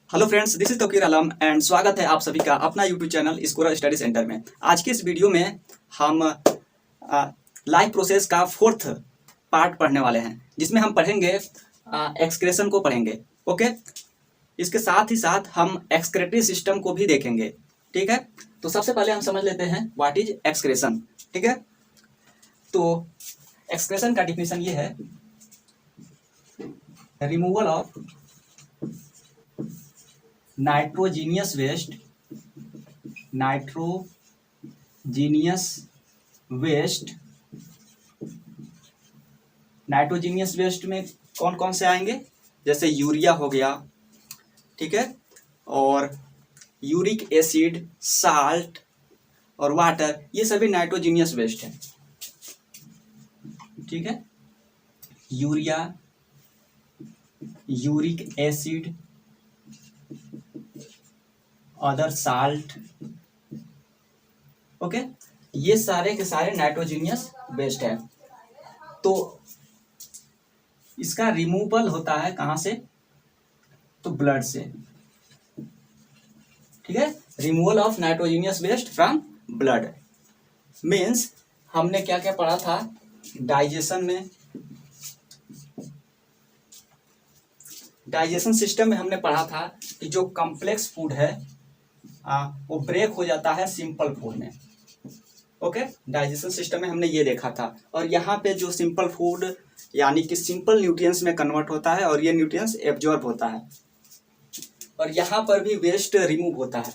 Hello friends, this is Tauqeer Alam and स्वागत है आप सभी का अपना YouTube channel scorer study centre में। आज के इस वीडियो में हम लाइफ प्रोसेस का फोर्थ पार्ट पढ़ने वाले हैं, जिसमें हम पढ़ेंगे एक्सक्रेशन को पढ़ेंगे। ओके, इसके साथ ही साथ हम एक्सक्रेटरी सिस्टम को भी देखेंगे। ठीक है, तो सबसे पहले हम समझ लेते हैं व्हाट इज एक्सक्रेशन। ठीक है, तो एक्सक्रेशन का डिफिनेशन ये है, removal of nitrogenous waste nitrogenous waste में कौन कौन से आएंगे, जैसे यूरिया हो गया, ठीक है, और यूरिक एसिड, साल्ट और वाटर, ये सभी नाइट्रोजीनियस वेस्ट है। ठीक है, urea, uric acid, other salt, okay, ये सारे के सारे नाइट्रोजीनियस वेस्ट है। तो इसका रिमूवल होता है कहां से, तो ब्लड से। ठीक है, removal of nitrogenous waste from blood means हमने क्या क्या पढ़ा था डाइजेशन सिस्टम में हमने पढ़ा था कि जो कॉम्प्लेक्स फूड है वो ब्रेक हो जाता है सिंपल फूड में। ओके, डाइजेशन सिस्टम में हमने ये देखा था, और यहाँ पे जो सिंपल फूड यानी कि सिंपल न्यूट्रिएंट्स में कन्वर्ट होता है और ये न्यूट्रिएंट्स एब्जॉर्ब होता है, और यहाँ पर भी वेस्ट रिमूव होता है।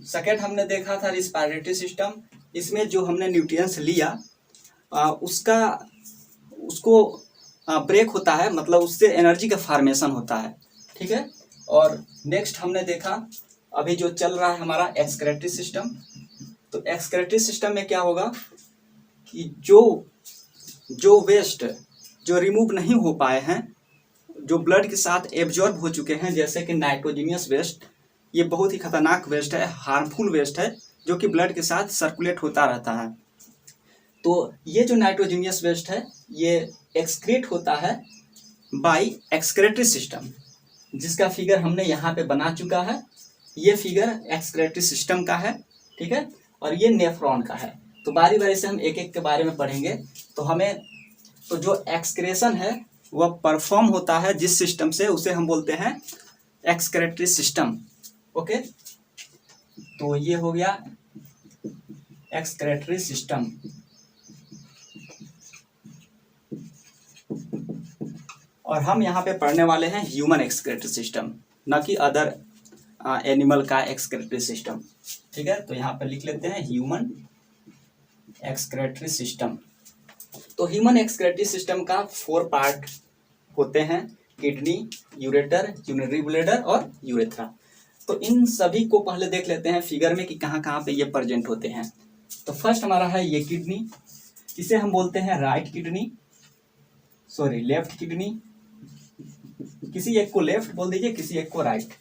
सेकेंड हमने देखा था रिस्पायरेटरी सिस्टम, इसमें जो हमने न्यूट्रिएंट्स लिया उसको ब्रेक होता है, मतलब उससे एनर्जी का फॉर्मेशन होता है। ठीक है, और नेक्स्ट हमने देखा अभी जो चल रहा है हमारा एक्सक्रेटरी सिस्टम। तो एक्सक्रेटरी सिस्टम में क्या होगा कि जो वेस्ट जो रिमूव नहीं हो पाए हैं, जो ब्लड के साथ एब्जॉर्ब हो चुके हैं, जैसे कि नाइट्रोजीनियस वेस्ट, ये बहुत ही खतरनाक वेस्ट है, हार्मफुल वेस्ट है, जो कि ब्लड के साथ सर्कुलेट होता रहता है। तो ये जो नाइट्रोजीनियस वेस्ट है ये एक्सक्रीट होता है बाय एक्सक्रेटरी सिस्टम, जिसका फिगर हमने यहाँ पे बना चुका है। ये फिगर एक्सक्रेटरी सिस्टम का है, ठीक है, और ये नेफ्रॉन का है। तो बारी बारी से हम एक एक के बारे में पढ़ेंगे। तो जो एक्सक्रेशन है वह परफॉर्म होता है जिस सिस्टम से, उसे हम बोलते हैं एक्सक्रेटरी सिस्टम। ओके, तो ये हो गया एक्सक्रेटरी सिस्टम। और हम यहाँ पे पढ़ने वाले हैं ह्यूमन एक्सक्रेटरी सिस्टम, न कि अदर एनिमल का एक्सक्रेटरी सिस्टम। ठीक है, तो यहाँ पे लिख लेते हैं ह्यूमन एक्सक्रेटरी सिस्टम। तो ह्यूमन एक्सक्रेटरी सिस्टम का 4 पार्ट होते हैं, किडनी, यूरेटर, यूरिनरी ब्लैडर और यूरेथ्रा। तो इन सभी को पहले देख लेते हैं फिगर में कि कहाँ कहाँ पे ये प्रेजेंट होते हैं। तो फर्स्ट हमारा है ये किडनी, इसे हम बोलते हैं लेफ्ट किडनी। किसी एक को लेफ्ट बोल दीजिए, किसी एक को राइट।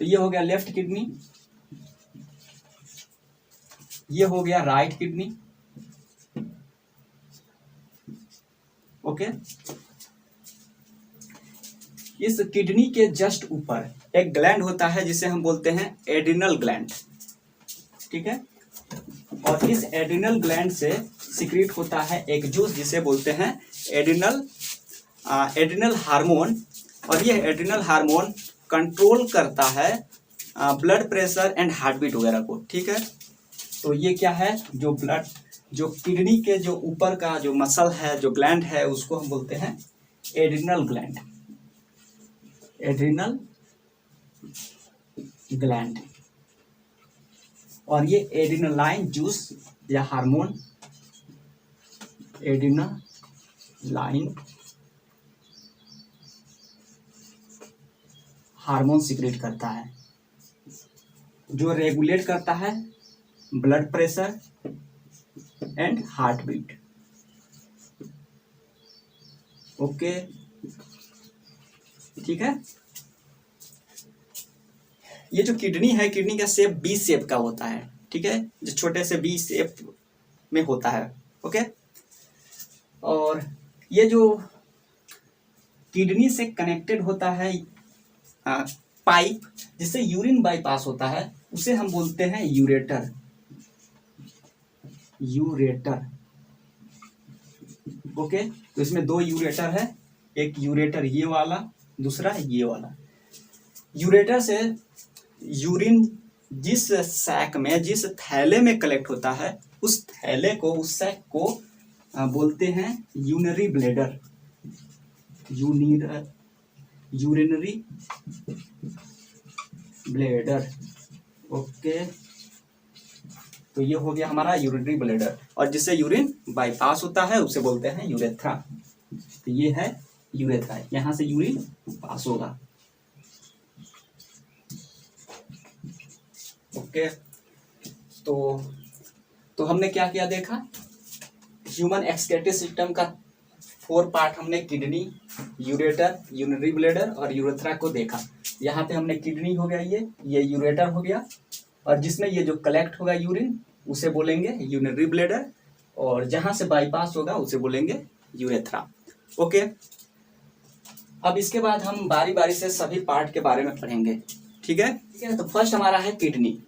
तो ये हो गया लेफ्ट किडनी, ये हो गया राइट किडनी। ओके, इस किडनी के जस्ट ऊपर एक ग्लैंड होता है जिसे हम बोलते हैं एड्रिनल ग्लैंड। ठीक है, और इस एड्रिनल ग्लैंड से सिक्रीट होता है एक जूस जिसे बोलते हैं एड्रिनल हार्मोन, और ये एड्रिनल हार्मोन कंट्रोल करता है blood pressure and heartbeat वगैरह को। ठीक है, तो ये क्या है, जो किडनी के जो ऊपर का जो मसल है, जो ग्लैंड है, उसको हम बोलते हैं एड्रिनल ग्लैंड। और ये एड्रिनलाइन जूस या हार्मोन, एड्रिनलाइन हार्मोन सिक्रेट करता है, जो रेगुलेट करता है blood pressure and heartbeat. Okay, ठीक है। ये जो किडनी है, किडनी का शेप बी शेप का होता है। ठीक है, जो छोटे से बी शेप में होता है। ओके, और ये जो किडनी से कनेक्टेड होता है पाइप जिससे यूरिन बाईपास होता है उसे हम बोलते हैं यूरेटर। Ureter, okay. तो इसमें दो यूरेटर है, एक यूरेटर ये वाला, दूसरा ये वाला। यूरेटर से यूरिन जिस सैक में, जिस थैले में कलेक्ट होता है, उस थैले को, उस सैक को बोलते हैं urinary bladder. Urinary bladder, okay. तो ये हो गया हमारा यूरिनरी ब्लैडर, और जिससे यूरिन बाईपास होता है उसे बोलते हैं यूरेथ्रा। तो ये है यूरेथ्रा, यहां से यूरिन पास होगा, ओके। तो हमने क्या किया देखा, ह्यूमन एक्सक्रीटरी सिस्टम का 4 पार्ट हमने किडनी, यूरेटर, यूरिनरी ब्लैडर और यूरेथ्रा को देखा। यहाँ पे हमने किडनी हो गया, ये यूरेटर हो गया, और जिसमें ये जो कलेक्ट होगा यूरिन उसे बोलेंगे यूरिनरी ब्लैडर, और जहां से बाईपास होगा उसे बोलेंगे यूरेथ्रा, ओके। अब इसके बाद हम बारी बारी से सभी पार्ट के बारे में पढ़ेंगे, ठीक है। तो फर्स्ट हमारा है किडनी,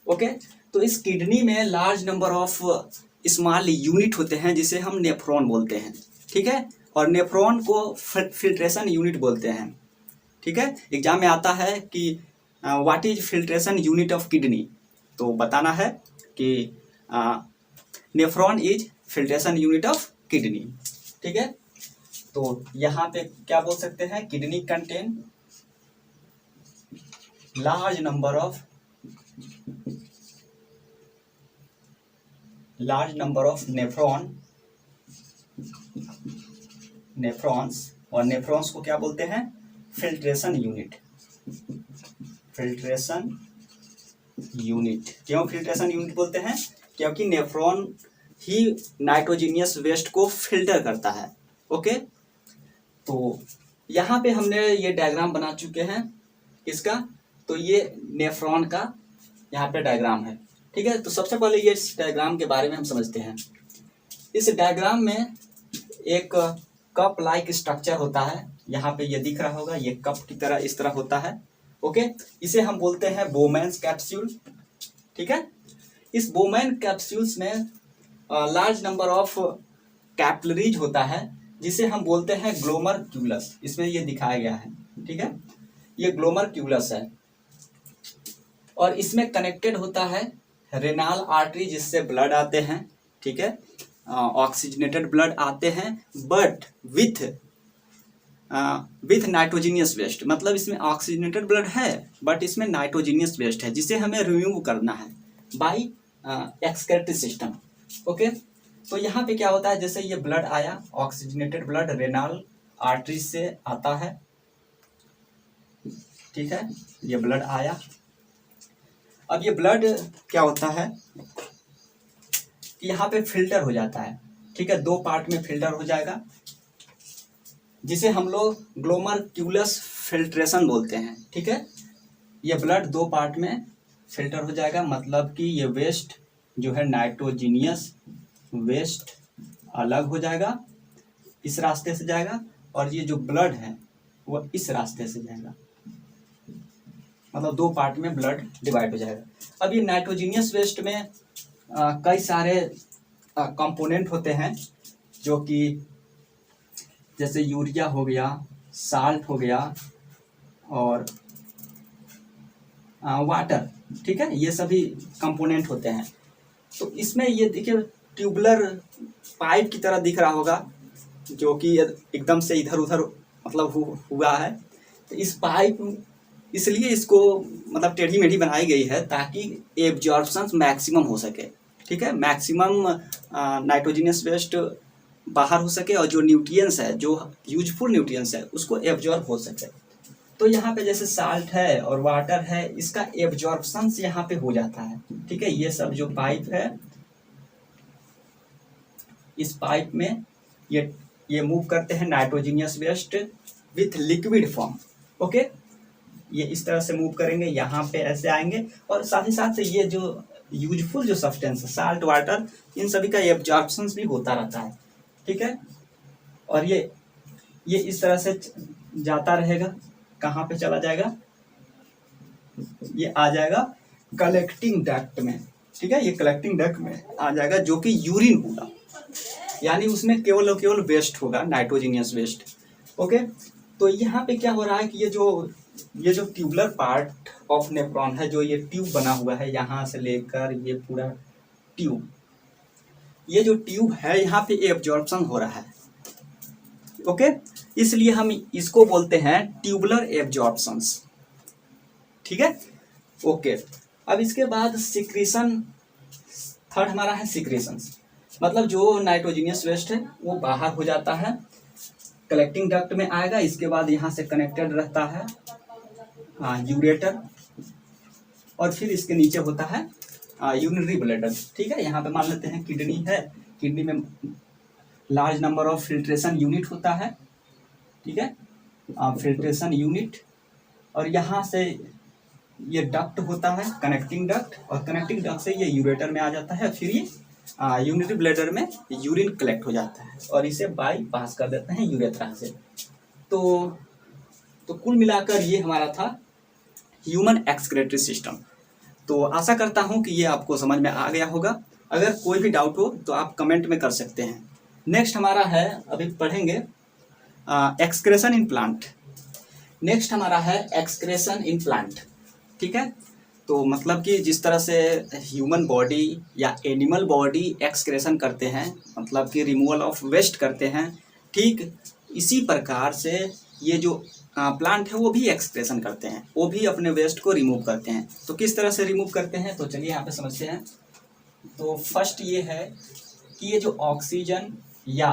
ओके। तो इस किडनी में large number of small unit होते हैं जिसे हम नेफ्रॉन बोलते हैं, ठीक है। और नेफ्रॉन को फिल्ट्रेशन यूनिट बोलते हैं, ठीक है। एग्जाम में आता है कि what is filtration unit of kidney, तो बताना है कि nephron is filtration unit of kidney, ठीक है। तो यहाँ पे क्या बोल सकते हैं, kidney contain large number of nephrons, और नेफ्रॉन्स को क्या बोलते हैं, फिल्ट्रेशन यूनिट। फिल्ट्रेशन यूनिट, क्यों फिल्ट्रेशन यूनिट बोलते हैं, क्योंकि नेफ्रॉन ही नाइट्रोजीनियस वेस्ट को फिल्टर करता है, ओके। तो यहाँ पे हमने ये डायग्राम बना चुके हैं, किसका, तो ये नेफ्रॉन का यहाँ पे डायग्राम है, ठीक है। तो सबसे पहले ये इस डायग्राम के बारे में हम समझते हैं। इस डायग्राम में एक कप लाइक स्ट्रक्चर होता है, यहाँ पे ये दिख रहा होगा, ये कप की तरह इस तरह होता है, ओके। इसे हम बोलते हैं बोमैन्स कैप्सूल, ठीक है। इस बोमैन कैप्सूल्स में लार्ज नंबर ऑफ कैपिलरीज होता है जिसे हम बोलते हैं ग्लोमर्क्यूलस, इसमें ये दिखाया गया है, ठीक है। ये ग्लोमर्क्यूलस है, और इसमें कनेक्टेड होता है रेनाल आर्टरी जिससे ब्लड आते हैं, ठीक है। ऑक्सीजनेटेड ब्लड आते हैं, बट विथ नाइट्रोजीनियस वेस्ट, मतलब इसमें ऑक्सीजनेटेड ब्लड है बट इसमें नाइट्रोजीनियस वेस्ट है जिसे हमें रिमूव करना है बाय एक्सक्रीटरी सिस्टम, ओके। तो यहाँ पे क्या होता है, जैसे ये ब्लड आया, ऑक्सीजनेटेड ब्लड रेनाल आर्टरी से आता है, ठीक है। ये ब्लड आया, अब ये ब्लड क्या होता है कि यहाँ पे फिल्टर हो जाता है, ठीक है। 2 पार्ट में फिल्टर हो जाएगा जिसे हम लोग ग्लोमर्क्यूलस फिल्ट्रेशन बोलते हैं, ठीक है। ये ब्लड 2 पार्ट में फिल्टर हो जाएगा, मतलब कि ये वेस्ट जो है नाइट्रोजीनियस वेस्ट अलग हो जाएगा, इस रास्ते से जाएगा, और ये जो ब्लड है वो इस रास्ते से जाएगा, मतलब 2 पार्ट में ब्लड डिवाइड हो जाएगा। अब ये नाइट्रोजीनियस वेस्ट में कई सारे कंपोनेंट होते हैं, जो कि जैसे यूरिया हो गया, साल्ट हो गया, और वाटर, ठीक है। ये सभी कंपोनेंट होते हैं। तो इसमें ये देखिए ट्यूबुलर पाइप की तरह दिख रहा होगा, जो कि एकदम से इधर उधर मतलब हुआ है। तो इस पाइप, इसलिए इसको मतलब टेढ़ी मेढ़ी बनाई गई है ताकि एब्जॉर्प्शन मैक्सिमम हो सके, ठीक है। मैक्सिमम नाइट्रोजीनियस वेस्ट बाहर हो सके, और जो न्यूट्रिएंट्स है, जो यूजफुल न्यूट्रिएंट्स है, उसको एब्जॉर्ब हो सके। तो यहाँ पे जैसे साल्ट है और वाटर है, इसका एब्जॉर्प्शन यहाँ पे हो जाता है, ठीक है। ये सब जो पाइप है, इस पाइप में ये मूव करते हैं nitrogenous waste with liquid form, okay. ये इस तरह से मूव करेंगे, यहाँ पे ऐसे आएंगे, और साथ ही साथ ये जो यूजफुल जो सब्सटेंस है, साल्ट, वाटर, इन सभी का एब्जॉर्प्शन भी होता रहता है, ठीक है। और ये इस तरह से जाता रहेगा, कहाँ पे चला जाएगा, ये आ जाएगा कलेक्टिंग डक्ट में, ठीक है, ये कलेक्टिंग डक्ट में आ जाएगा जो कि यूरिन होगा, यानी उसमें केवल और केवल वेस्ट होगा, नाइट्रोजीनियस वेस्ट। ओके, तो यहाँ पे क्या हो रहा है कि ये जो ट्यूबुलर पार्ट ऑफ नेफ्रॉन है, जो ये ट्यूब बना हुआ है यहाँ से लेकर ये पूरा ट्यूब, ये जो ट्यूब है यहाँ पे एब्जॉर्प्शन हो रहा है। ओके, इसलिए हम इसको बोलते हैं ट्यूबुलर एब्जॉर्प्शंस, ठीक है। ओके, अब इसके बाद सिक्रीशन, थर्ड हमारा है सिक्रीशंस, मतलब जो नाइट्रोजीनियस वेस्ट है वो बाहर हो जाता है, कलेक्टिंग डक्ट में आएगा, इसके बाद यहाँ से कनेक्टेड रहता है यूरेटर, और फिर इसके नीचे होता है यूरिनरी ब्लैडर, ठीक है। यहाँ पे मान लेते हैं किडनी है, किडनी में large number of filtration unit होता है, ठीक है, फिल्ट्रेशन यूनिट, और यहाँ से ये डक्ट होता है कनेक्टिंग डक्ट, और कनेक्टिंग डक्ट से ये यूरेटर में आ जाता है, फिर ये यूरिनरी ब्लैडर में यूरिन कलेक्ट हो जाता है और इसे बाई पास कर देते हैं यूरेथ्रा से। तो कुल मिलाकर ये हमारा था ह्यूमन एक्सक्रेटरी सिस्टम। तो आशा करता हूँ कि ये आपको समझ में आ गया होगा। अगर कोई भी डाउट हो तो आप कमेंट में कर सकते हैं। नेक्स्ट हमारा है, अभी पढ़ेंगे एक्सक्रेशन इन प्लांट। नेक्स्ट हमारा है एक्सक्रेशन इन प्लांट, ठीक है। तो मतलब कि जिस तरह से ह्यूमन बॉडी या एनिमल बॉडी एक्सक्रेशन करते हैं, मतलब कि रिमूवल ऑफ वेस्ट करते हैं, ठीक इसी प्रकार से ये जो प्लांट है वो भी एक्सक्रेशन करते हैं, वो भी अपने वेस्ट को रिमूव करते हैं। तो किस तरह से रिमूव करते हैं, तो चलिए यहाँ पे समझते हैं। तो फर्स्ट ये है कि ये जो ऑक्सीजन या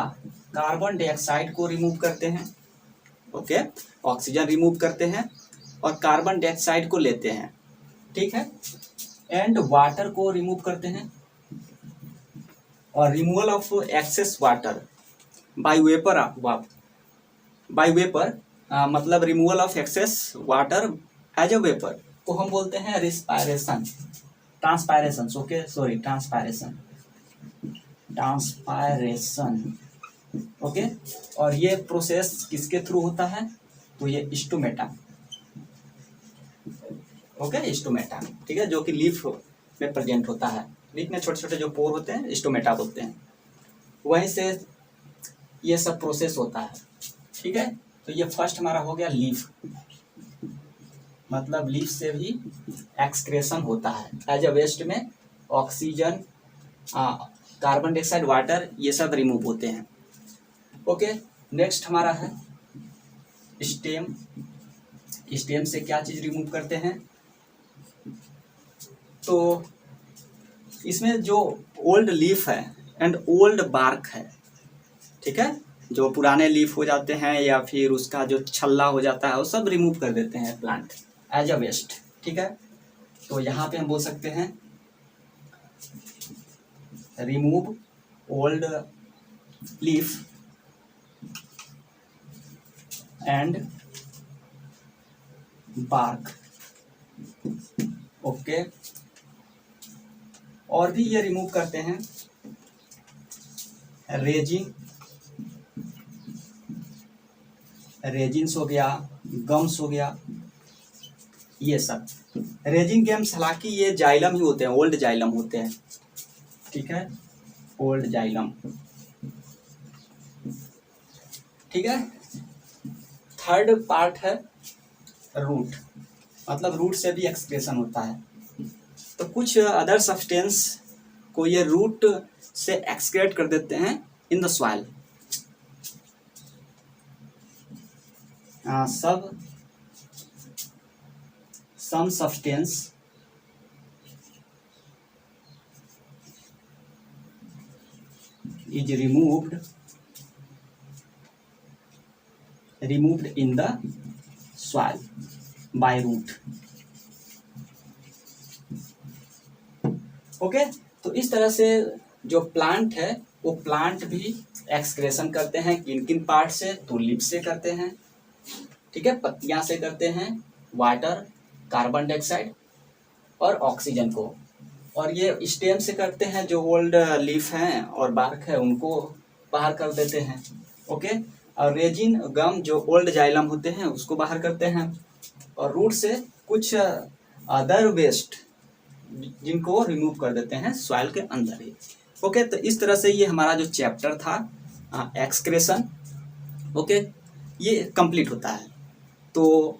कार्बन डाइऑक्साइड को रिमूव करते हैं, ओके, ऑक्सीजन रिमूव करते हैं और कार्बन डाइऑक्साइड को लेते हैं, ठीक है, एंड वाटर को रिमूव करते हैं, और removal of excess water by vapour, मतलब removal of excess water as a vapour को हम बोलते हैं respiration, transpiration, okay, sorry, transpiration, okay. और ये प्रोसेस किसके थ्रू होता है, तो ये स्टोमेटा, ओके, स्टोमेटा, ठीक है, जो कि लीफ में प्रेजेंट होता है। लीफ में छोटे छोटे जो पोर होते हैं स्टोमेटा बोलते हैं, वहीं से ये सब प्रोसेस होता है, ठीक है। तो ये फर्स्ट हमारा हो गया लीफ, मतलब लीफ से भी एक्सक्रेशन होता है एज अ वेस्ट में ऑक्सीजन, कार्बन डाइऑक्साइड, वाटर, ये सब रिमूव होते हैं, ओके। नेक्स्ट हमारा है स्टेम। स्टेम से क्या चीज़ रिमूव करते हैं, तो इसमें जो ओल्ड लीफ है एंड ओल्ड बार्क है, ठीक है, जो पुराने लीफ हो जाते हैं या फिर उसका जो छल्ला हो जाता है वो सब रिमूव कर देते हैं प्लांट एज अ वेस्ट, ठीक है। तो यहाँ पे हम बोल सकते हैं remove old leaf and bark, okay. और भी ये रिमूव करते हैं रेजिन्स हो गया, गम्स हो गया, ये सब रेजिन गम्स, हालांकि ये जाइलम ही होते हैं, ओल्ड जाइलम होते हैं, ठीक है, ओल्ड जाइलम, ठीक है। थर्ड पार्ट है रूट, मतलब रूट से भी एक्सक्रेशन होता है। तो कुछ अदर सब्सटेंस को ये रूट से एक्सक्रेट कर देते हैं in the soil. some substance is removed in the soil by root, okay. तो इस तरह से जो प्लांट है वो प्लांट भी एक्सक्रेशन करते हैं, किन किन पार्ट से, तो लिप से करते हैं, ठीक है, पत्तियां से करते हैं, वाटर, कार्बन डाइऑक्साइड और ऑक्सीजन को, और ये स्टेम से करते हैं, जो ओल्ड लीफ हैं और बार्क है उनको बाहर कर देते हैं, ओके। और रेजिन गम जो ओल्ड जाइलम होते हैं उसको बाहर करते हैं, और रूट से कुछ अदर वेस्ट जिनको रिमूव कर देते हैं सॉइल के अंदर ही। ओके, तो इस तरह से ये हमारा जो चैप्टर था एक्सक्रेशन, ओके, ये कंप्लीट होता है। तो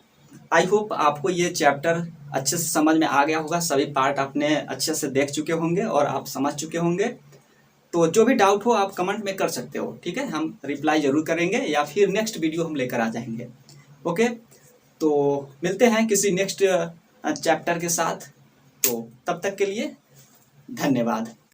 आई होप आपको ये चैप्टर अच्छे से समझ में आ गया होगा, सभी पार्ट आपने अच्छे से देख चुके होंगे और आप समझ चुके होंगे। तो जो भी डाउट हो आप कमेंट में कर सकते हो, ठीक है, हम रिप्लाई जरूर करेंगे या फिर नेक्स्ट वीडियो हम लेकर आ जाएंगे। ओके, तो मिलते हैं किसी नेक्स्ट चैप्टर के साथ, तो तब तक के लिए धन्यवाद।